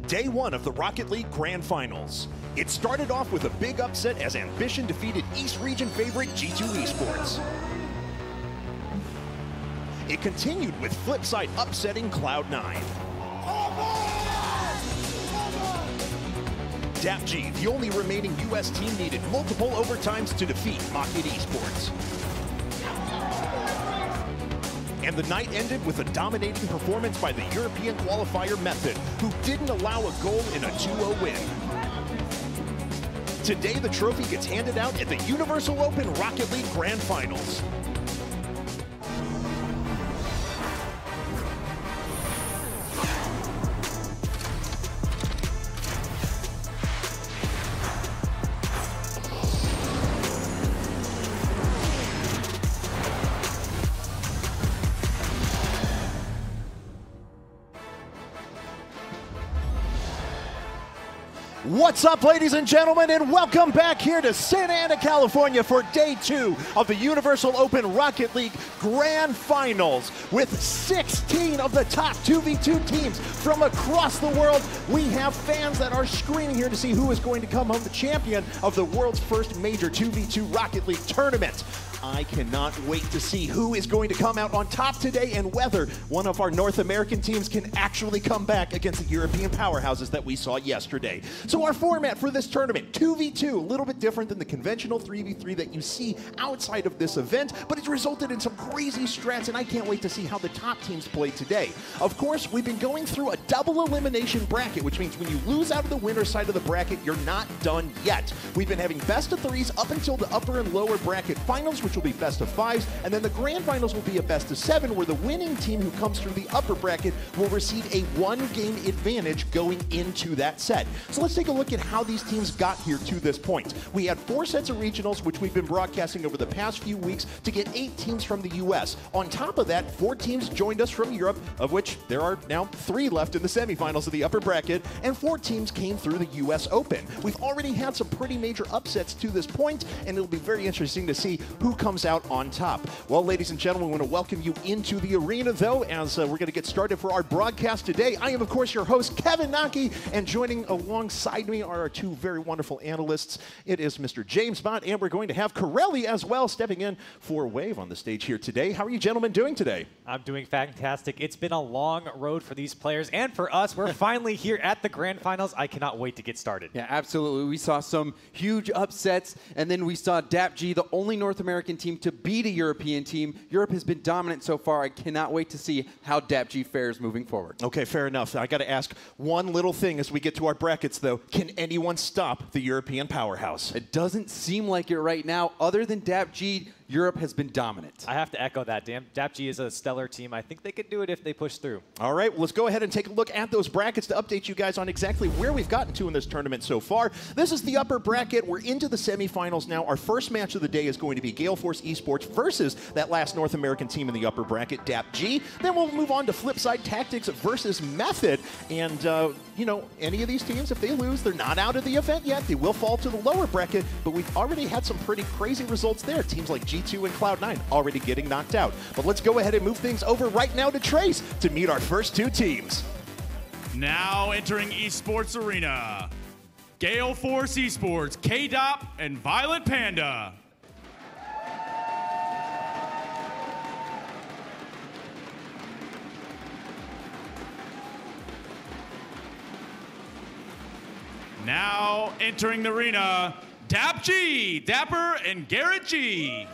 Day one of the Rocket League Grand Finals. It started off with a big upset as Ambition defeated East Region favorite G2 Esports. It continued with Flipside upsetting Cloud9. DAPG, the only remaining US team, needed multiple overtimes to defeat Rocket Esports. And the night ended with a dominating performance by the European qualifier method, who didn't allow a goal in a 2-0 win. Today, the trophy gets handed out at the Universal Open Rocket League Grand Finals. What's up, ladies and gentlemen, and welcome back here to Santa Ana, California for day two of the Universal Open Rocket League Grand Finals. With 16 of the top 2v2 teams from across the world, we have fans that are screaming here to see who is going to come home the champion of the world's first major 2v2 Rocket League tournament. I cannot wait to see who is going to come out on top today and whether one of our North American teams can actually come back against the European powerhouses that we saw yesterday. So our format for this tournament, 2v2, a little bit different than the conventional 3v3 that you see outside of this event, but it's resulted in some crazy strats, and I can't wait to see how the top teams play today. Of course, we've been going through a double elimination bracket, which means when you lose out of the winner's side of the bracket, you're not done yet. We've been having best of threes up until the upper and lower bracket finals, which will be best of fives, and then the grand finals will be a best of seven, where the winning team who comes through the upper bracket will receive a one-game advantage going into that set. So let's take a look at how these teams got here to this point. We had 4 sets of regionals, which we've been broadcasting over the past few weeks to get 8 teams from the US. On top of that, 4 teams joined us from Europe, of which there are now 3 left in the semifinals of the upper bracket, and 4 teams came through the US Open. We've already had some pretty major upsets to this point, and it'll be very interesting to see who comes out on top. Well, ladies and gentlemen, we want to welcome you into the arena, though, as we're going to get started for our broadcast today. I am, of course, your host, Kevin Naki, and joining alongside me are our 2 very wonderful analysts. It is Mr. James Bott, and we're going to have Corelli as well, stepping in for Wave on the stage here today. How are you gentlemen doing today? I'm doing fantastic. It's been a long road for these players and for us. We're finally here at the Grand Finals. I cannot wait to get started. Yeah, absolutely. We saw some huge upsets, and then we saw DAPG, the only North American team to beat a European team. Europe has been dominant so far. I cannot wait to see how DAPG fares moving forward. Okay, fair enough. I got to ask one little thing as we get to our brackets, though. Can anyone stop the European powerhouse? It doesn't seem like it right now. Other than DAPG, Europe has been dominant. I have to echo that. DAPG is a stellar team. I think they could do it if they push through. All right, well, let's go ahead and take a look at those brackets to update you guys on exactly where we've gotten to in this tournament so far. This is the upper bracket. We're into the semifinals now. Our first match of the day is going to be Gale Esports versus that last North American team in the upper bracket, DAPG. Then we'll move on to Flipside Tactics versus Method. And, you know, any of these teams, if they lose, they're not out of the event yet. They will fall to the lower bracket, but we've already had some pretty crazy results there. Teams like G2 and Cloud9 already getting knocked out. But let's go ahead and move things over right now to Trace to meet our first 2 teams. Now entering Esports Arena, Gale Force Esports, K-Dop, and Violet Panda. Now entering the arena, DAPG, Dapper, and Garrett G.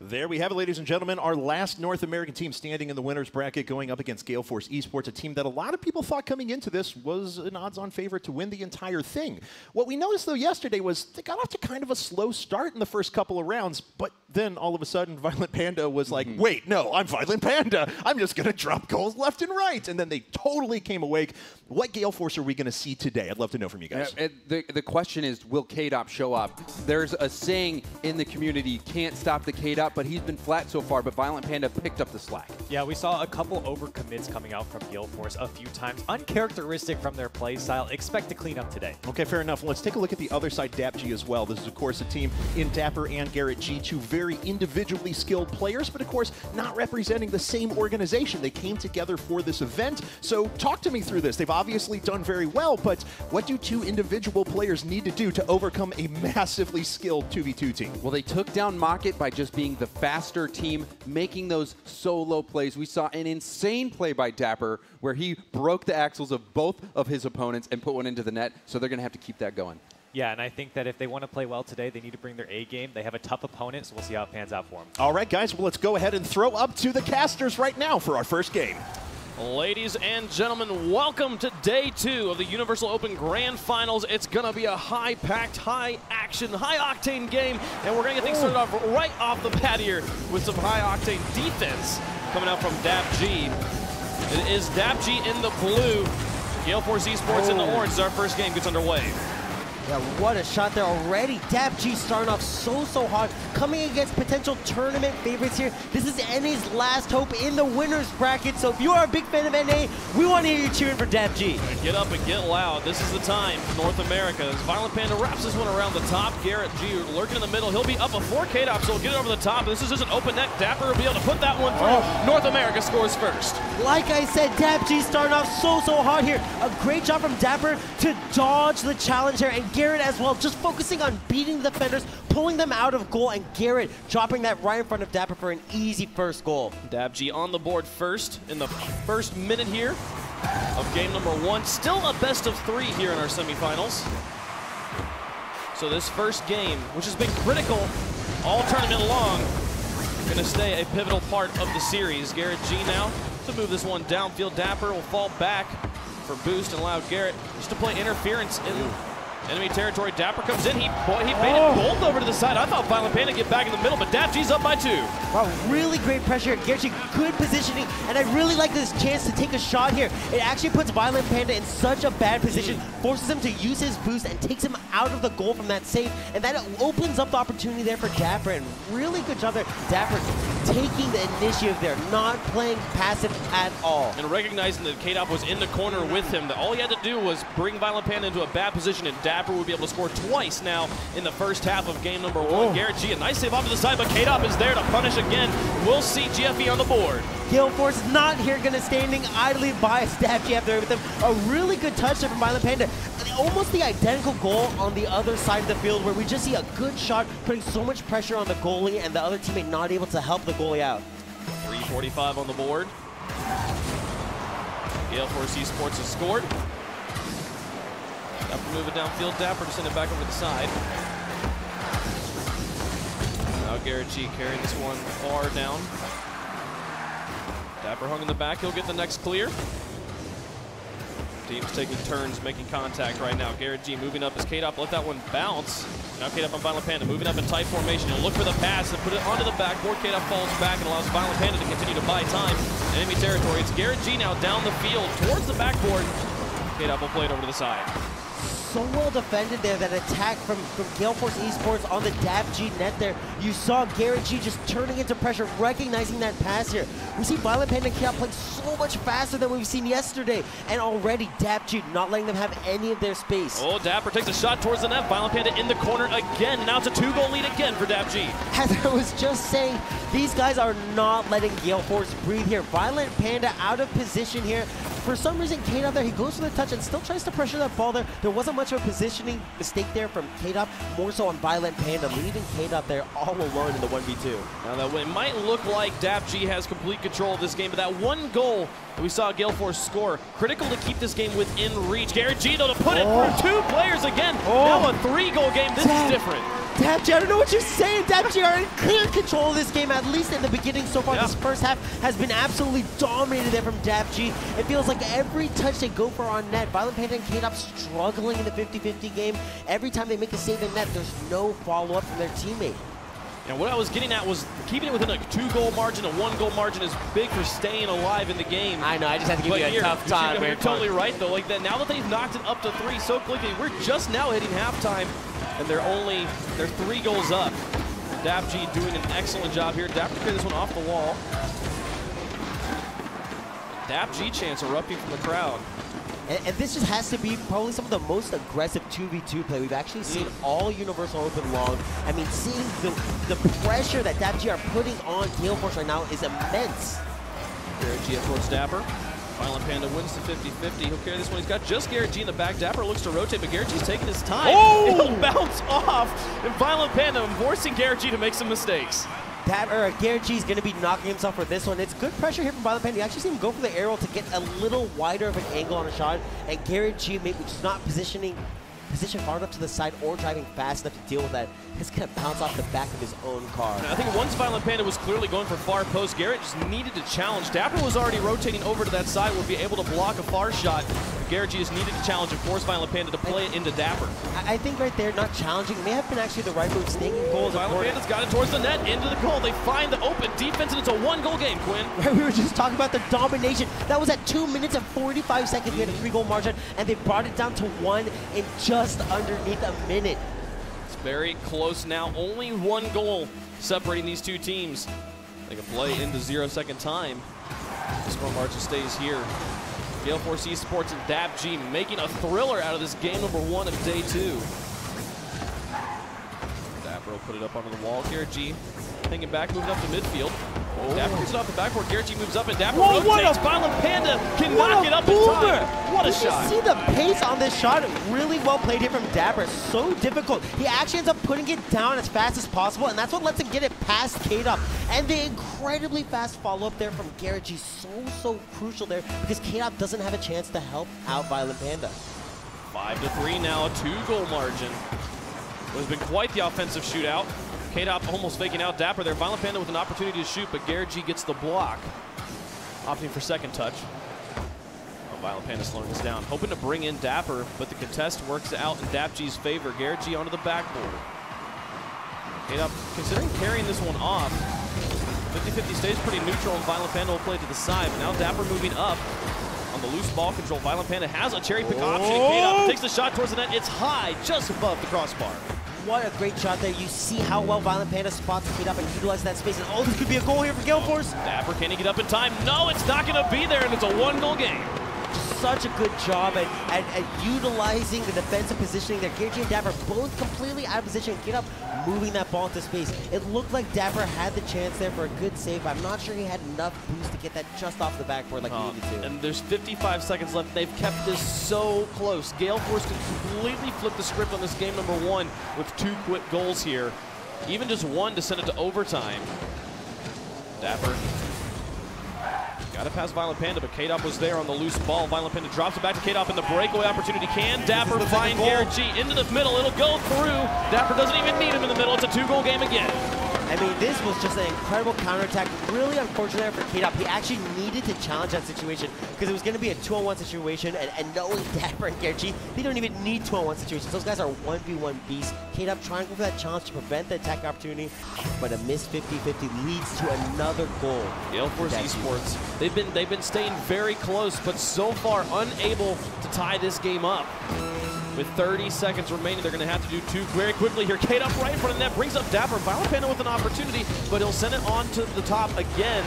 There we have it, ladies and gentlemen, our last North American team standing in the winner's bracket going up against Gale Force Esports, a team that a lot of people thought coming into this was an odds-on favorite to win the entire thing. What we noticed, though, yesterday was they got off to kind of a slow start in the first couple of rounds, but then all of a sudden, Violent Panda was like, wait, no, I'm Violent Panda. I'm just going to drop goals left and right. And then they totally came awake. What Gale Force are we going to see today? I'd love to know from you guys. The question is, will K-Dop show up? There's a saying in the community, you can't stop the K-Dop, but he's been flat so far, but Violent Panda picked up the slack. Yeah, we saw a couple overcommits coming out from Gale Force a few times. Uncharacteristic from their play style. Expect to clean up today. Okay, fair enough. Let's take a look at the other side, DAPG as well. This is, of course, a team in Dapper and Garrett G, two very individually skilled players, but of course, not representing the same organization. They came together for this event. So talk to me through this. They've obviously done very well, but what do two individual players need to do to overcome a massively skilled 2v2 team? Well, they took down Mocket by just being the faster team, making those solo plays. We saw an insane play by Dapper where he broke the axles of both of his opponents and put one into the net, so they're going to have to keep that going. Yeah, and I think that if they want to play well today, they need to bring their A game. They have a tough opponent, so we'll see how it pans out for them. All right, guys, well, let's go ahead and throw up to the casters right now for our first game. Ladies and gentlemen, welcome to day 2 of the Universal Open Grand Finals. It's going to be a high-packed, high-action, high-octane game, and we're going to get things started off right off the bat here with some high-octane defense coming out from DAPG. It is DAPG in the blue, Gale Force Esports in the orange as our first game gets underway. Yeah, what a shot there already. DAPG starting off so hot, coming against potential tournament favorites here. This is NA's last hope in the winner's bracket, so if you are a big fan of NA, we want to hear you cheering for DAPG. Get up and get loud. This is the time for North America. As Violent Panda wraps this one around the top, Garrett G lurking in the middle. He'll be up before K-Dop, so he'll get it over the top. This is just an open net. Dapper will be able to put that one through. North America scores first. Like I said, DAPG starting off so hot here. A great job from Dapper to dodge the challenge here, and Garrett as well, just focusing on beating the defenders, pulling them out of goal, and Garrett dropping that right in front of Dapper for an easy first goal. DAPG on the board first in the first minute here of game number 1. Still a best of 3 here in our semifinals. So this first game, which has been critical all tournament long, going to stay a pivotal part of the series. Garrett G now to move this one downfield. Dapper will fall back for boost and allow Garrett just to play interference in enemy territory. Dapper comes in. He baited both over to the side. I thought Violent Panda get back in the middle, but DAPG's up by 2. Wow, really great pressure. Garrett G, good positioning, and I really like this chance to take a shot here. It actually puts Violent Panda in such a bad position, forces him to use his boost and takes him out of the goal from that save, and that opens up the opportunity there for Dapper, and really good job there. Dapper taking the initiative there, not playing passive at all. And recognizing that K-Dop was in the corner with him, that all he had to do was bring Violent Panda into a bad position, and Dapper would be able to score twice now in the first half of game number 1. Garrett G, a nice save off to the side, but K-Dop is there to punish again. We'll see GFE on the board. Gale Force not here, gonna standing idly by DAPG after with them. A really good touch there from Violent Panda. Almost the identical goal on the other side of the field where we just see a good shot putting so much pressure on the goalie and the other teammate not able to help the goalie out. 3:45 on the board. Gale Force Esports has scored. Dapper move it downfield. Dapper to send it back over the side. Now Garrett G carrying this one far down. Dapper hung in the back. He'll get the next clear. Teams taking turns making contact right now. Garrett G moving up as K-Dop let that one bounce. Now K-Dop on Violent Panda moving up in tight formation. He'll look for the pass and put it onto the backboard. K-Dop falls back and allows Violent Panda to continue to buy time in enemy territory. It's Garrett G now down the field towards the backboard. K-Dop will play it over to the side. So well defended there, that attack from Gale Force Esports on the DAPG net there. You saw Garrett G just turning into pressure, recognizing that pass here. We see Violent Panda and K-Dop playing so much faster than we've seen yesterday, and already DAPG not letting them have any of their space. Oh, Dapper takes a shot towards the net. Violent Panda in the corner again. Now it's a 2-goal lead again for DAPG. As I was just saying, these guys are not letting Gale Force breathe here. Violent Panda out of position here. For some reason, K-Dop there, he goes for the touch and still tries to pressure that ball there. There wasn't much of a positioning mistake there from K-Dop, more so on Violent Panda, leaving K-Dop there all alone in the 1v2. Now that it might look like DAPG has complete control of this game, but that one goal that we saw Gale Force score, critical to keep this game within reach. Garrett G, though, to put it through 2 players again. Now a 3-goal game. This is different. DAPG, I don't know what you're saying. DAPG are in clear control of this game, at least in the beginning so far. This first half has been absolutely dominated there from DAPG. It feels like every touch they go for on net, Violent Panda and K-Dop struggling in the 50-50 game. Every time they make a save in net, there's no follow-up from their teammate. And what I was getting at was keeping it within a 2-goal margin, a 1-goal margin is big for staying alive in the game. I know, I just had to give you a tough time. You're totally right, though. Like that, now that they've knocked it up to 3 so quickly, we're just now hitting halftime, and they're 3 goals up. DAPG doing an excellent job here. Dapper cleared this one off the wall. DAPG chants erupting from the crowd. And this just has to be probably some of the most aggressive 2v2 play we've actually seen all Universal Open long. I mean, seeing the pressure that DAPG are putting on Gale Force right now is immense. Garrett G towards Dapper. Violent Panda wins the 50-50. He'll carry this one. He's got just Garrett G in the back. Dapper looks to rotate, but Garrett G's taking his time. Oh! It'll bounce off. And Violent Panda forcing Garrett G to make some mistakes. Garrett G is going to be knocking himself for this one. It's good pressure here from Violent Panda. You actually see him go for the arrow to get a little wider of an angle on a shot, and Garrett G, maybe just not positioned far enough to the side or driving fast enough to deal with that. It's going to bounce off the back of his own car. I think once Violent Panda was clearly going for far post, Garrett just needed to challenge. Dapper was already rotating over to that side, would be able to block a far shot. Garrett G just needed to challenge and force Violent Panda to play it into Dapper. I think right there, not challenging may have been actually the right move. Staying in goal. Violent Panda's got it towards the net, into the goal. They find the open defense, and it's a 1-goal game, Quinn. We were just talking about the domination. That was at 2 minutes and 45 seconds. We had a 3-goal margin, and they brought it down to 1 in just underneath a minute. It's very close now. Only 1 goal separating these two teams. They can play into 0-second time. The score margin stays here. Gale Force Esports and DAPG making a thriller out of this game number 1 of day 2. Dapper will put it up onto the wall. Garrett G hanging back, moving up to midfield. Dapper gets it off the backboard. Garrett G moves up, and Dapper rotates. Violent Panda can knock it up in time. What a shot. You see the pace on this shot? Really well played here from Dapper. So difficult. He actually ends up putting it down as fast as possible, and that's what lets him get it past K-Dop. And the incredibly fast follow-up there from Garrett G. So crucial there, because K-Dop doesn't have a chance to help out Violent Panda. 5-3 now, a 2-goal margin. It has been quite the offensive shootout. K-Dop almost faking out Dapper there. Violent Panda with an opportunity to shoot, but Garrett G gets the block. Opting for second touch. Oh, Violent Panda slowing this down. Hoping to bring in Dapper, but the contest works out in DAPG's favor. Garrett G onto the backboard. K-Dop considering carrying this one off. 50-50 stays pretty neutral, and Violent Panda will play to the side. But now Dapper moving up on the loose ball control. Violent Panda has a cherry pick option. K-Dop takes the shot towards the net. It's high, just above the crossbar. What a great shot there. You see how well Violent Panda spots K-Dop and utilizes that space. And oh, this could be a goal here for Gale Force. Dapper, can he get up in time? No, it's not going to be there, and it's a 1-goal game. Such a good job at utilizing the defensive positioning there. Garrett G and Dapper both completely out of position. K-Dop moving that ball into space. It looked like Dapper had the chance there for a good save. I'm not sure he had enough boost to get that just off the backboard like he needed to. And there's 55 seconds left. They've kept this so close. Gale Force can completely flip the script on this game number 1 with 2 quick goals here. Even just 1 to send it to overtime. Dapper got to pass Violent Panda, but K-Dop was there on the loose ball. Violent Panda drops it back to K-Dop, and the breakaway opportunity. Can Dapper find Garrett G into the middle? It'll go through. Dapper doesn't even need him in the middle. It's a 2-goal game again. I mean, this was just an incredible counterattack. Really unfortunate there for K-Dop. He actually needed to challenge that situation because it was going to be a 2-on-1 situation, and knowing Dapper and Garrett G, they don't even need 2-on-1 situations. Those guys are 1v1 beasts. K-Dop trying to go for that challenge to prevent the attack opportunity, but a missed 50-50 leads to another goal. Gale Force Esports, they've been staying very close, but so far unable to tie this game up. With 30 seconds remaining, they're going to have to do 2 very quickly here. K-Dop right in front of the net, brings up Dapper. Violent Panda with an opportunity, but he'll send it on to the top again.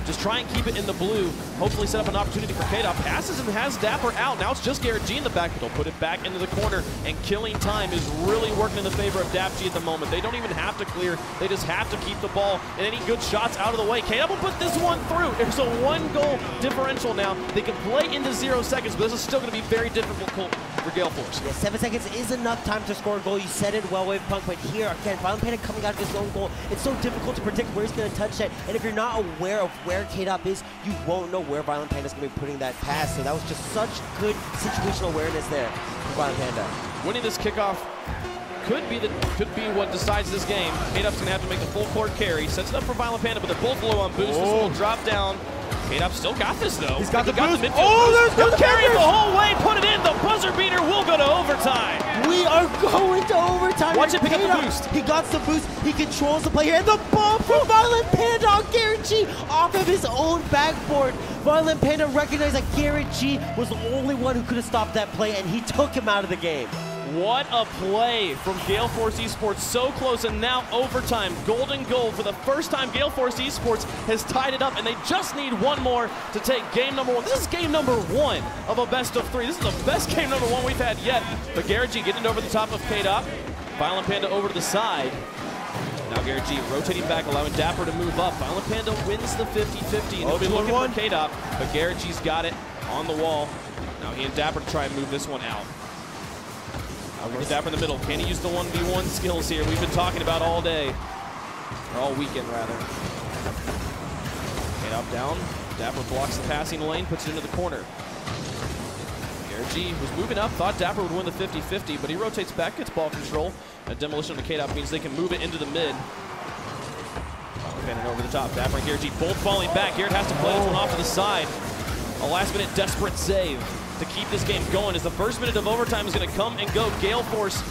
Just try and keep it in the blue. Hopefully set up an opportunity for K-Dop. Passes and has Dapper out. Now it's just Garrett G in the back, but he'll put it back into the corner. And killing time is really working in the favor of DAPG at the moment. They don't even have to clear. They just have to keep the ball and any good shots out of the way. K-Dop will put this one through. There's a 1-goal differential now. They can play into 0 seconds, but this is still going to be very difficult for Gale Force. Yeah, 7 seconds is enough time to score a goal. You said it well, Wave Punk, but here, again, Violent Panda coming out of his own goal. It's so difficult to predict where he's going to touch that, and if you're not aware of where K-Dop is, you won't know where Violent Panda is going to be putting that pass. So that was just such good situational awareness there for Violent Panda. Winning this kickoff could be what decides this game. K-Dop's going to have to make the full court carry. Sets it up for Violent Panda, but they're both low on boost. This one will drop down. K-Dop still got this, though. He's got the boost. He'll carry it the whole way, put it in. The buzzer beater will go to overtime. We are going to overtime. Watch it pick up the boost. He got the boost. He controls the play here. And the bomb from Violent Panda on Garrett G off of his own backboard. Violent Panda recognized that Garrett G was the only one who could have stopped that play, and he took him out of the game. What a play from Gale Force Esports. So close, and now overtime. Golden goal for the first time. Gale Force Esports has tied it up, and they just need one more to take game number 1. This is game number 1 of a best of 3. This is the best game number 1 we've had yet. But Garrett G getting it over the top of K-Dop. Violent Panda over to the side. Now Garrett G rotating back, allowing Dapper to move up. Violent Panda wins the 50-50. Nobody looking for K-Dop, but Garrett G's got it on the wall. Now he and Dapper try and move this one out. Dapper in the middle. Can he use the 1v1 skills here? We've been talking about all day. Or all weekend, rather. K-Dop down. Dapper blocks the passing lane, puts it into the corner. Garrett G was moving up, thought Dapper would win the 50-50, but he rotates back, gets ball control. A demolition on the K-Dop means they can move it into the mid. Fanning over the top. Dapper and Garrett G both falling back. Garrett has to play this one off to the side. A last-minute desperate save to keep this game going as the first minute of overtime is going to come and go. Gale Force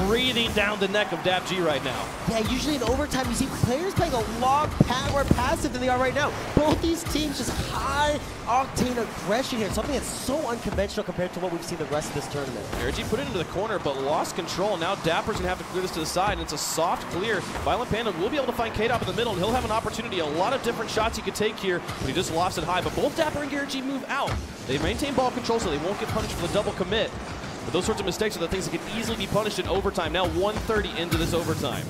breathing down the neck of DAPG right now. Yeah, usually in overtime you see players playing a lot more passive than they are right now. Both these teams just high-octane aggression here, something that's so unconventional compared to what we've seen the rest of this tournament. Garrett G put it into the corner but lost control. Now Dapper's going to have to clear this to the side, and it's a soft clear. Violent Panda will be able to find K-Dop in the middle, and he'll have an opportunity. A lot of different shots he could take here, but he just lost it high. But both Dapper and Garrett G move out. They maintain ball control so they won't get punished for the double commit. But those sorts of mistakes are the things that can easily be punished in overtime. Now 1:30 into this overtime.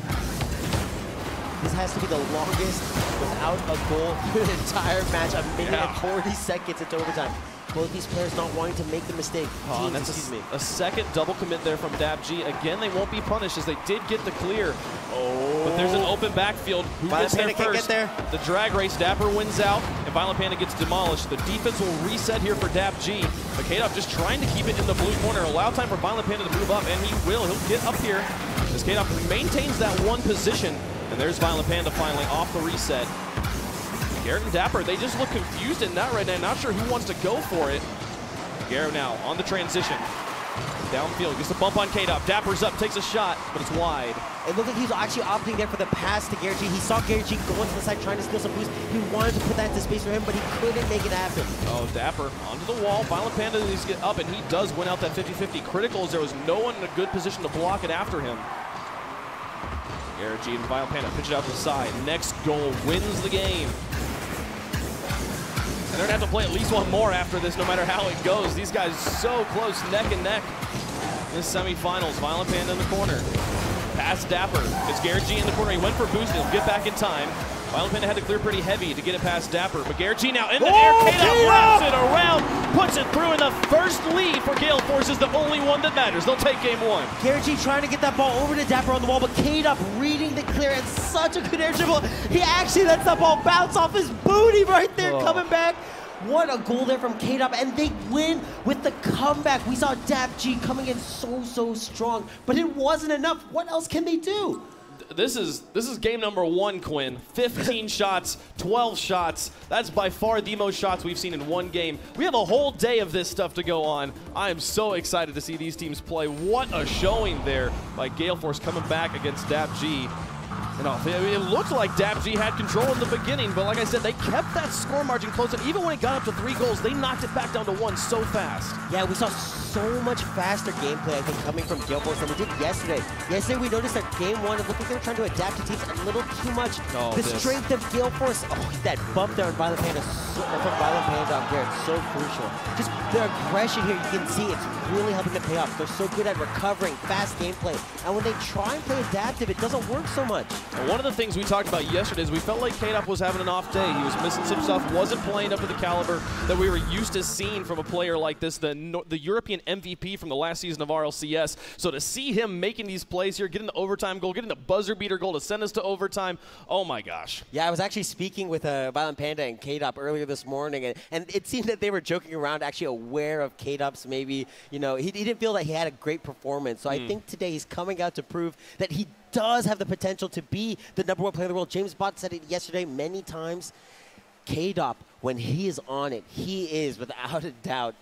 This has to be the longest without a goal for the entire match. A minute and 40 seconds into overtime. Both these players not wanting to make the mistake. Oh, that's a second double commit there from DAPG. Again, they won't be punished as they did get the clear. But there's an open backfield. Who gets there first? The drag race. Dapper wins out, and Violent Panda gets demolished. The defense will reset here for DAPG. But K-Dop just trying to keep it in the blue corner. Allow time for Violent Panda to move up, and he will. He'll get up here as K-Dop maintains that one position. And there's Violent Panda finally off the reset. Garrett and Dapper, they just look confused in that right now. Not sure who wants to go for it. Garrett now on the transition. Downfield, gets the bump on K-Dop. Dapper's up, takes a shot, but it's wide. It looked like he was actually opting there for the pass to Garrett G. He saw Garrett G going to the side trying to steal some boost. He wanted to put that into space for him, but he couldn't make it happen. Oh, Dapper onto the wall. Violent Panda needs to get up, and he does win out that 50-50. Critical as there was no one in a good position to block it after him. Garrett G and Violent Panda pitch it out to the side. Next goal wins the game. And they're going to have to play at least one more after this, no matter how it goes. These guys so close, neck and neck in the semifinals. Violent Panda in the corner. Pass Dapper. It's Garrett G in the corner. He went for boost. He'll get back in time. Violent Panda had to clear pretty heavy to get it past Dapper. But Garrett G now in the air. K-Dop wraps it around, puts it through, and the first lead for Gale Force is the only one that matters. They'll take game 1. Garrett G trying to get that ball over to Dapper on the wall, but K-Dop reading the clear and such a good air dribble. He actually lets that ball bounce off his booty right there, coming back. What a goal there from K-Dop, and they win with the comeback. We saw DAPG coming in so strong, but it wasn't enough. What else can they do? This is game number 1, Quinn. 15 shots, 12 shots. That's by far the most shots we've seen in one game. We have a whole day of this stuff to go on. I am so excited to see these teams play. What a showing there by Gale Force coming back against DAPG. And it looked like DAPG had control in the beginning, but like I said, they kept that score margin close, and even when it got up to 3 goals, they knocked it back down to 1 so fast. Yeah, we saw so much faster gameplay, I think, coming from Gale Force than we did yesterday. Yesterday, we noticed that game 1, it looked like they were trying to adapt to teams a little too much. The strength of Gale Force, that bump there on Violent Panda, from Violent Panda on Garrett, so crucial. Just their aggression here, you can see it's really helping them pay off. They're so good at recovering, fast gameplay, and when they try and play adaptive, it doesn't work so much. One of the things we talked about yesterday is we felt like K-Dop was having an off day. He was missing some stuff, wasn't playing up to the caliber that we were used to seeing from a player like this, the European MVP from the last season of RLCS. So to see him making these plays here, getting the overtime goal, getting the buzzer beater goal to send us to overtime, oh my gosh. Yeah, I was actually speaking with Violent Panda and K-Dop earlier this morning, and it seemed that they were joking around, actually aware of K-Dop's maybe, you know, he didn't feel that he had a great performance. So I think today he's coming out to prove that he does have the potential to be the #1 player in the world. James Bott said it yesterday many times. K-Dop, when he is on it, he is without a doubt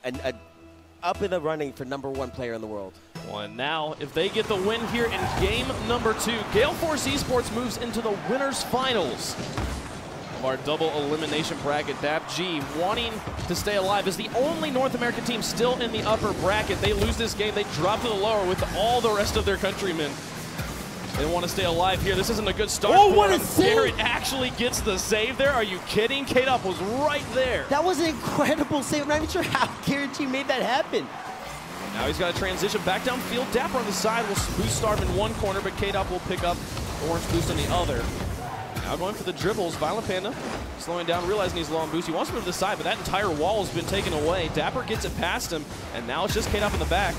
up in the running for #1 player in the world. Well, and now, if they get the win here in game number 2, Gale Force Esports moves into the winners finals of our double elimination bracket. DAPG wanting to stay alive is the only North American team still in the upper bracket. They lose this game, they drop to the lower with all the rest of their countrymen. They want to stay alive here. This isn't a good start for what a them. save! Garrett actually gets the save there. Are you kidding? K-Dop was right there. That was an incredible save. I'm not even sure how Garrett G made that happen. Now he's got to transition back downfield. Dapper on the side will boost Starve in one corner, but K-Dop will pick up Orange Boost on the other. Now going for the dribbles. Violent Panda slowing down, realizing he's low on boost. He wants to move to the side, but that entire wall has been taken away. Dapper gets it past him, and now it's just K-Dop in the back.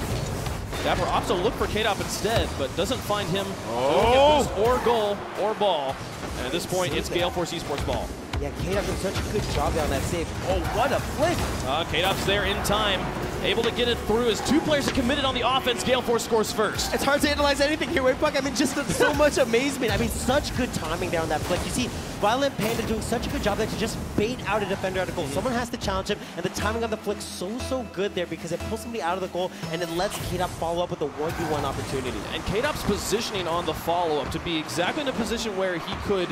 Dapper opts to look for K-Dop instead, but doesn't find him. Boost or goal or ball. And at this point, it's Gale Force Esports ball. Yeah, K-Dop did such a good job on that save. Oh, what a flick! K-Dop's there in time, able to get it through as two players are committed on the offense. Gale Force scores first. It's hard to analyze anything here, Wait, Puck. I mean, just so much amazement. I mean, such good timing there on that flick. You see, Violent Panda doing such a good job there to just bait out a defender out of goal. Someone has to challenge him, and the timing on the flick so good there because it pulls somebody out of the goal, and it lets K-Dop follow up with a 1v1 opportunity. And K-Dop's positioning on the follow-up to be exactly in a position where he could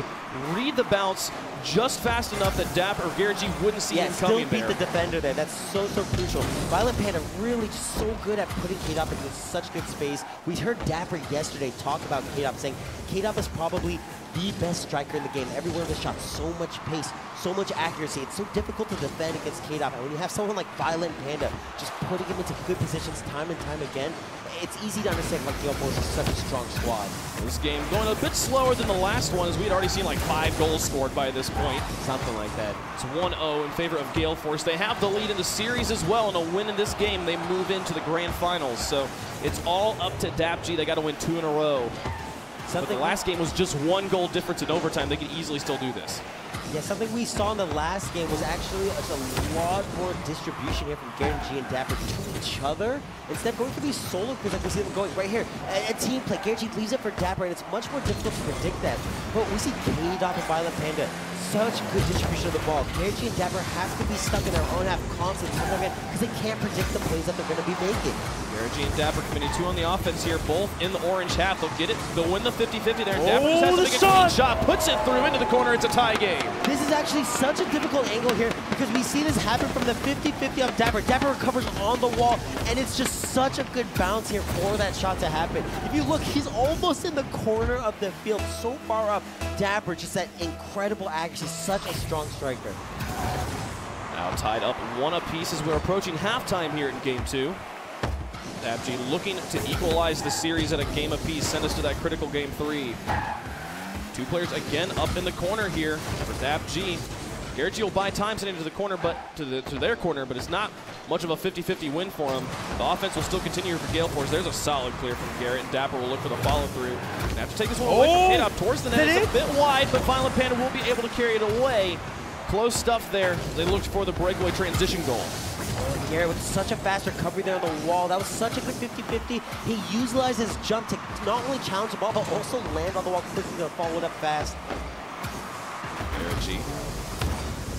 read the bounce just fast enough that Dapper or Garrett G wouldn't see him coming still beat there. the defender there. That's so crucial. Violent Panda really just so good at putting K-Dop into such good space. We heard Dapper yesterday talk about K-Dop, saying K-Dop is probably the best striker in the game. Every one of his shots, so much pace, so much accuracy. It's so difficult to defend against K-Dop. And when you have someone like Violent Panda just putting him into good positions time and time again, it's easy to understand why Gale Force is such a strong squad. This game going a bit slower than the last one, as we had already seen like 5 goals scored by this point. Something like that. It's 1-0 in favor of Gale Force. They have the lead in the series as well, and a win in this game, they move into the grand finals. So it's all up to DAPG. They got to win 2 in a row. But the last game was just 1 goal difference in overtime. They could easily still do this. Yeah, something we saw in the last game was actually a lot more distribution here from Garrett G and Dapper to each other. Instead of going for these solo crews like we see them going right here. A team play. Garrett G leaves it for Dapper, and it's much more difficult to predict that. But we see K-Dop and Violent Panda. Such good distribution of the ball. Garrett G and Dapper have to be stuck in their own half constantly because they can't predict the plays that they're going to be making. Garrett G and Dapper committing 2 on the offense here, both in the orange half. They'll get it. They'll win the 50-50 there. Dapper just has to make a clean shot, puts it through into the corner. It's a tie game. This is actually such a difficult angle here because we see this happen from the 50-50 of Dapper. Dapper recovers on the wall, and it's just such a good bounce here for that shot to happen. If you look, he's almost in the corner of the field, so far up. Dapper, just that incredible accuracy, such a strong striker. Now tied up 1 apiece as we're approaching halftime here in game 2. DAPG looking to equalize the series at a game apiece, send us to that critical game 3. 2 players again up in the corner here for DAPG. Garrett G will buy time sending to the corner, but to their corner, but it's not much of a 50-50 win for him. The offense will still continue for Gale Force. There's a solid clear from Garrett, and Dapper will look for the follow-through. Gonna have to take this one away from K-Dop towards the net. It's a bit wide, but Violent Panda will be able to carry it away. Close stuff there. They looked for the breakaway transition goal. Garrett with such a fast recovery there on the wall. That was such a good 50-50. He utilized his jump to not only challenge the ball, but also land on the wall quickly to follow it up fast. Garrett G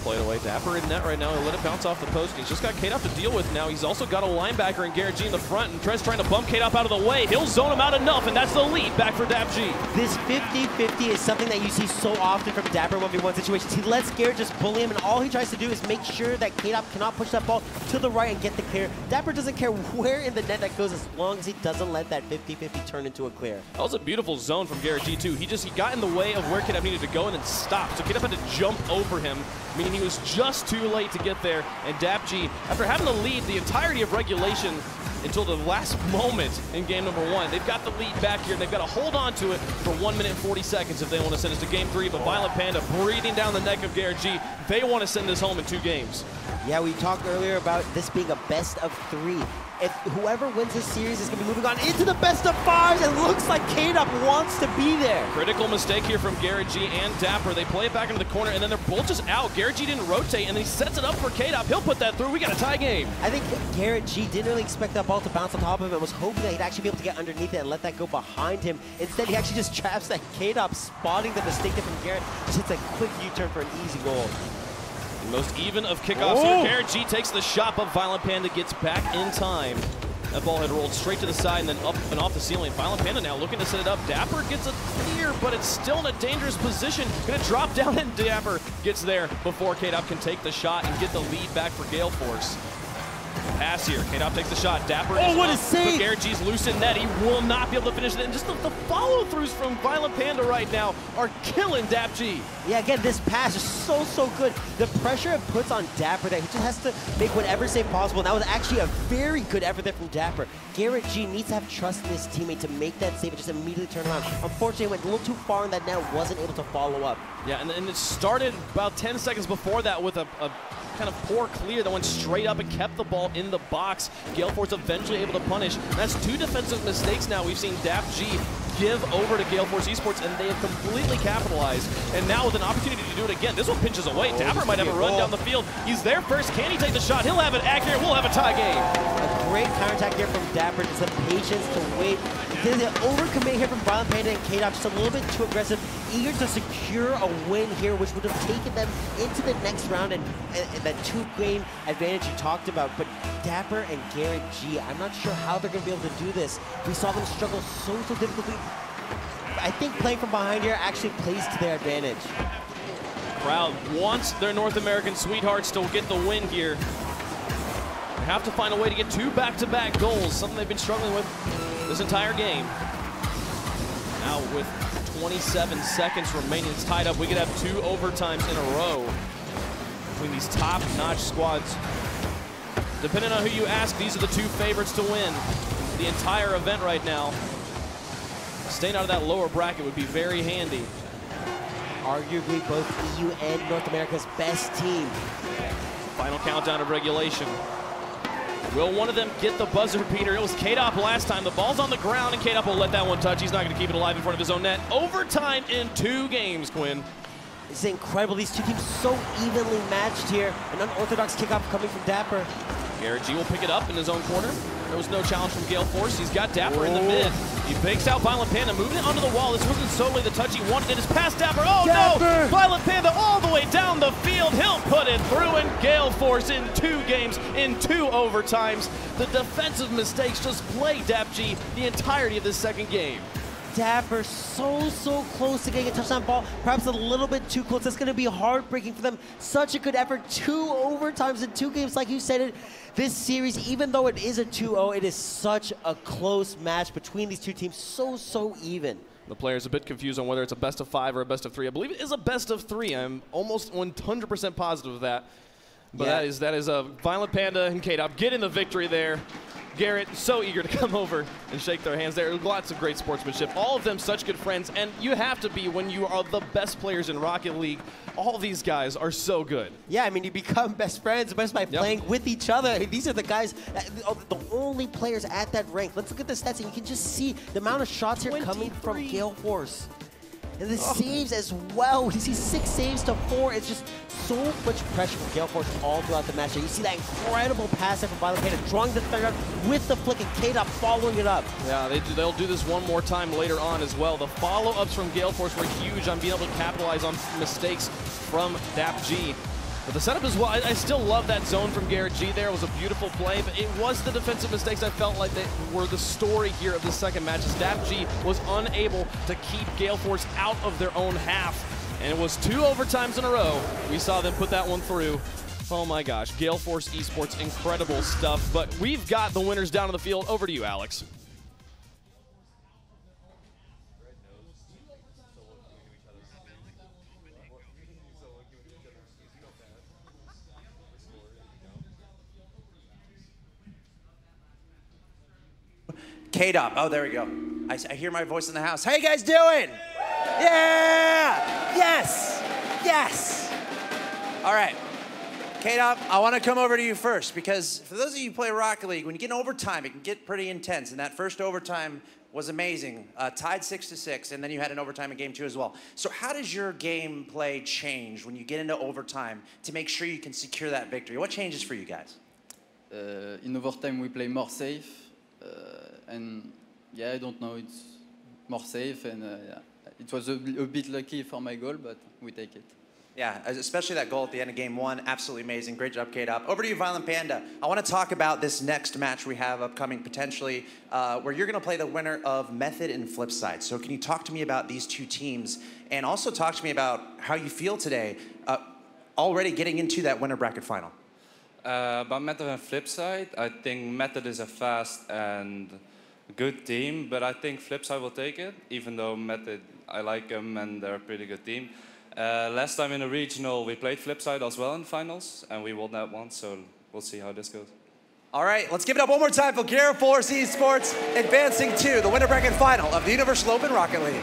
play it away. Dapper in net right now. He'll let it bounce off the post. He's just got K-Dop to deal with now. He's also got a linebacker in Garrett G in the front, and Trez trying to bump K-Dop out of the way. He'll zone him out enough, and that's the lead back for DAPG. This 50-50 is something that you see so often from Dapper 1v1 situations. He lets Garrett just bully him, and all he tries to do is make sure that K-Dop cannot push that ball to the right and get the clear. Dapper doesn't care where in the net that goes as long as he doesn't let that 50-50 turn into a clear. That was a beautiful zone from Garrett G too. He got in the way of where K-Dop needed to go and then stopped. So K-Dop had to jump over him, meaning he was just too late to get there. And DAPG, after having to lead the entirety of regulation until the last moment in game number 1, they've got the lead back here, and they've got to hold on to it for 1 minute and 40 seconds if they want to send us to game 3. But Violent Panda breathing down the neck of Garrett G. They want to send this home in 2 games. Yeah, we talked earlier about this being a best of 3. If whoever wins this series is going to be moving on into the best of 5s, it looks like K-Dop wants to be there. Critical mistake here from Garrett G and Dapper. They play it back into the corner, and then they're both just out. Garrett G didn't rotate, and then he sets it up for K-Dop. He'll put that through. We got a tie game. I think Garrett G didn't really expect that ball to bounce on top of him. Was hoping that he'd actually be able to get underneath it and let that go behind him. Instead, he actually just traps that K-Dop, spotting the mistake there from Garrett. Just hits a quick U-turn for an easy goal. The most even of kickoffs here. Garrett G takes the shot, but Violent Panda gets back in time. That ball had rolled straight to the side and then up and off the ceiling. Violent Panda now looking to set it up. Dapper gets a clear, but it's still in a dangerous position. Gonna drop down, and Dapper gets there before K-Dop can take the shot and get the lead back for Gale Force. Pass here. K-Dop takes the shot. Dapper is what a up, save! but Garrett G's loose in net. He will not be able to finish it. And just the follow-throughs from Violent Panda right now are killing DAPG. Yeah, again, this pass is so good. The pressure it puts on Dapper that he just has to make whatever save possible. And that was actually a very good effort there from Dapper. Garrett G needs to have trust in his teammate to make that save and just immediately turn around. Unfortunately, it went a little too far and that net wasn't able to follow up. Yeah, and it started about 10 seconds before that with a kind of poor clear that went straight up and kept the ball in the box. Gale Force eventually able to punish. And that's 2 defensive mistakes now. We've seen DAPG give over to Gale Force Esports, and they have completely capitalized. And now with an opportunity to do it again, this one pinches away. Dapper might have a run down the field. He's there first. Can he take the shot? He'll have it accurate. We'll have a tie game. A great counterattack here from Dapper, just the patience to wait. There's an overcommit here from Violent Panda and K-Dop, just a little bit too aggressive, eager to secure a win here, which would have taken them into the next round and that 2-game advantage you talked about. But Dapper and Garrett G, I'm not sure how they're going to be able to do this. We saw them struggle so difficultly. I think playing from behind here actually plays to their advantage. Crowd wants their North American sweethearts to get the win here. They have to find a way to get 2 back-to-back goals, something they've been struggling with this entire game. Now with 27 seconds remaining, it's tied up. We could have 2 overtimes in a row between these top-notch squads. Depending on who you ask, these are the 2 favorites to win the entire event right now. Staying out of that lower bracket would be very handy. Arguably both EU and North America's best team. Final countdown of regulation. Will one of them get the buzzer beater? It was K-Dop last time. The ball's on the ground, and K-Dop will let that one touch. He's not going to keep it alive in front of his own net. Overtime in 2 games, Quinn. This is incredible. These 2 teams so evenly matched here. An unorthodox kickoff coming from Dapper. Garrett G will pick it up in his own corner. There was no challenge from Gale Force. He's got Dapper in the mid. He bakes out Violent Panda, moving it onto the wall. This wasn't solely the touch he wanted. It is past Dapper. Oh Dapper! No! Violent Panda all the way down the field. He'll put it through, and Gale Force in 2 games, in 2 overtimes. The defensive mistakes just plagued DAPG the entirety of this second game. Dapper so close to getting a touchdown ball, perhaps a little bit too close. That's going to be heartbreaking for them. Such a good effort. 2 overtimes in 2 games, like you said it. This series, even though it is a 2-0, it is such a close match between these 2 teams. So even. The player's a bit confused on whether it's a best of 5 or a best of 3. I believe it is a best of 3. I'm almost 100% positive of that. But yeah. that is a Violent Panda and K-Dop getting the victory there. Garrett, so eager to come over and shake their hands there. Lots of great sportsmanship. All of them such good friends, and you have to be when you are the best players in Rocket League. All these guys are so good. Yeah, I mean, you become best friends just by playing with each other. These are the guys, the only players at that rank. Let's look at the stats, and you can just see the amount of shots here coming from Gale Force. And the saves as well. You see 6 saves to 4. It's just so much pressure from Gale Force all throughout the match. You see that incredible pass there from Violent Panda, drawing the third out with the flick, and K-Dop following it up. Yeah, they'll do this one more time later on as well. The follow-ups from Gale Force were huge on being able to capitalize on mistakes from DAPG. But the setup as well, I still love that zone from Garrett G there. It was a beautiful play, but it was the defensive mistakes I felt like they were the story here of the second match, as DAPG was unable to keep Gale Force out of their own half. And it was 2 overtimes in a row. We saw them put that one through. Oh my gosh, Gale Force Esports, incredible stuff. But we've got the winners down on the field. Over to you, Alex. K-Dop. Oh, there we go. I hear my voice in the house. How you guys doing? Yeah! Yes! Yes! All right. K-Dop, I want to come over to you first, because for those of you who play Rocket League, when you get in overtime, it can get pretty intense. And that first overtime was amazing. Tied 6-6, and then you had an overtime in game 2 as well. So how does your gameplay change when you get into overtime to make sure you can secure that victory? What changes for you guys? In overtime, we play more safe. And yeah, I don't know, it's more safe, and yeah, it was a bit lucky for my goal, but we take it. Yeah, especially that goal at the end of game 1. Absolutely amazing. Great job, K-Dop. Over to you, Violent Panda. I want to talk about this next match we have upcoming potentially, where you're going to play the winner of Method and Flipside. So can you talk to me about these two teams, and also talk to me about how you feel today, already getting into that winner bracket final? About Method and Flipside, I think Method is a fast and good team, but I think Flipside will take it, even though Method, I like them and they're a pretty good team. Last time in the regional, we played Flipside as well in the finals, and we won that one, so we'll see how this goes. All right, let's give it up one more time for Gale Force Esports advancing to the winner bracket final of the Universal Open Rocket League.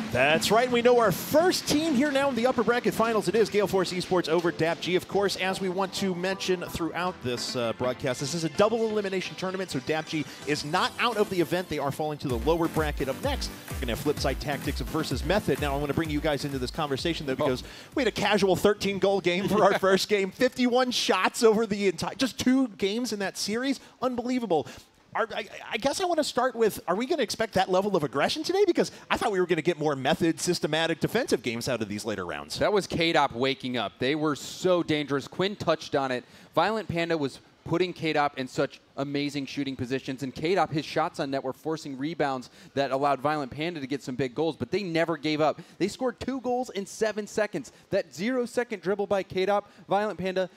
That's right. We know our first team here now in the upper bracket finals. It is Gale Force Esports over DAPG. Of course, as we want to mention throughout this broadcast, this is a double elimination tournament, so DAPG is not out of the event. They are falling to the lower bracket. Up next, we're going to have Flipside Tactics versus Method. Now, I want to bring you guys into this conversation, though, because we had a casual 13-goal game for our first game. 51 shots over the entire, just 2 games in that series. Unbelievable. I guess I want to start with, are we going to expect that level of aggression today? Because I thought we were going to get more Method, systematic defensive games out of these later rounds. That was K-Dop waking up. They were so dangerous. Quinn touched on it. Violent Panda was putting K-Dop in such amazing shooting positions. And K-Dop, his shots on net were forcing rebounds that allowed Violent Panda to get some big goals. But they never gave up. They scored 2 goals in 7 seconds. That 0-second dribble by K-Dop, Violent Panda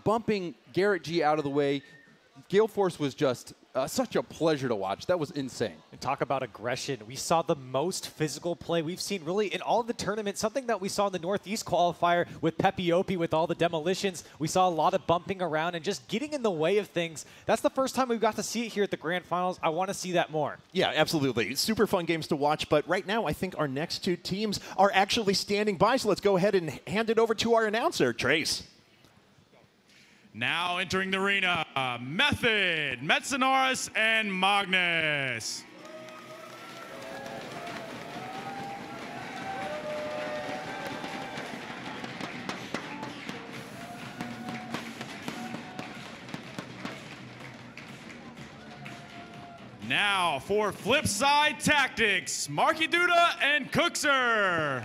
bumping Garrett G out of the way. Gale Force was just such a pleasure to watch. That was insane. And talk about aggression. We saw the most physical play we've seen really in all of the tournament, something that we saw in the Northeast qualifier with Pepiopi with all the demolitions. We saw a lot of bumping around and just getting in the way of things. That's the first time we've got to see it here at the Grand Finals. I want to see that more. Yeah, absolutely. Super fun games to watch, but right now I think our next 2 teams are actually standing by, so let's go ahead and hand it over to our announcer, Trace. Now entering the arena, Method, Metsinaris, and Magnus. Now for Flipside Tactics, Marky Duda and Cookser.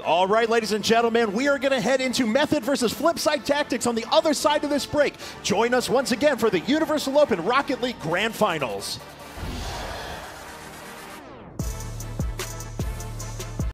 All right, ladies and gentlemen, we are going to head into Method versus Flipside Tactics on the other side of this break. Join us once again for the Universal Open Rocket League Grand Finals.